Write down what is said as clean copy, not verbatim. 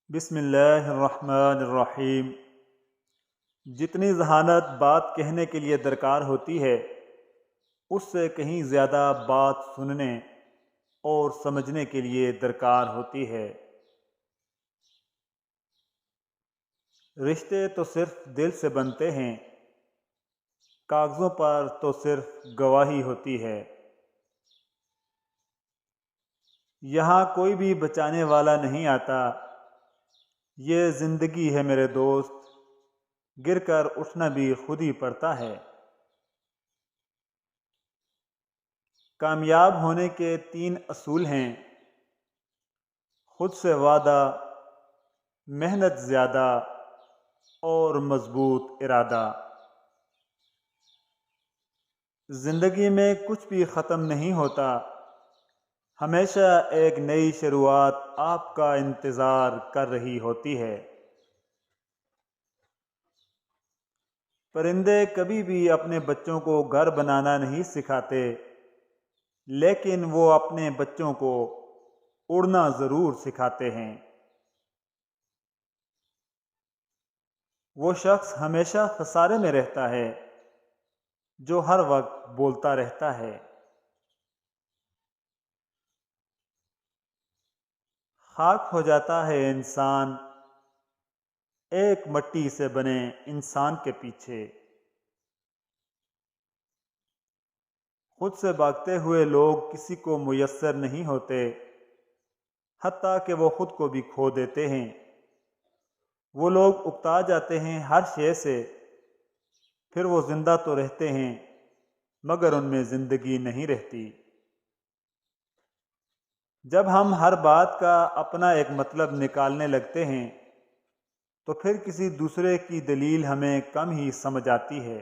بسم اللہ الرحمن الرحیم۔ جتنی ذہانت بات کہنے کے لیے درکار ہوتی ہے اس سے کہیں زیادہ بات سننے اور سمجھنے کے لیے درکار ہوتی ہے۔ رشتے تو صرف دل سے بنتے ہیں، کاغذوں پر تو صرف گواہی ہوتی ہے۔ یہاں کوئی بھی بچانے والا نہیں آتا، یہ زندگی ہے میرے دوست، گر کر اٹھنا بھی خود ہی پڑتا ہے۔ کامیاب ہونے کے 3 اصول ہیں: خود سے وعدہ، محنت زیادہ اور مضبوط ارادہ۔ زندگی میں کچھ بھی ختم نہیں ہوتا، ہمیشہ ایک نئی شروعات آپ کا انتظار کر رہی ہوتی ہے۔ پرندے کبھی بھی اپنے بچوں کو گھر بنانا نہیں سکھاتے، لیکن وہ اپنے بچوں کو اڑنا ضرور سکھاتے ہیں۔ وہ شخص ہمیشہ خسارے میں رہتا ہے جو ہر وقت بولتا رہتا ہے۔ خاک ہو جاتا ہے انسان ایک مٹی سے بنے انسان کے پیچھے۔ خود سے بھاگتے ہوئے لوگ کسی کو میسر نہیں ہوتے، حتیٰ کہ وہ خود کو بھی کھو دیتے ہیں۔ وہ لوگ اکتا جاتے ہیں ہر شے سے، پھر وہ زندہ تو رہتے ہیں مگر ان میں زندگی نہیں رہتی۔ جب ہم ہر بات کا اپنا ایک مطلب نکالنے لگتے ہیں تو پھر کسی دوسرے کی دلیل ہمیں کم ہی سمجھ آتی ہے۔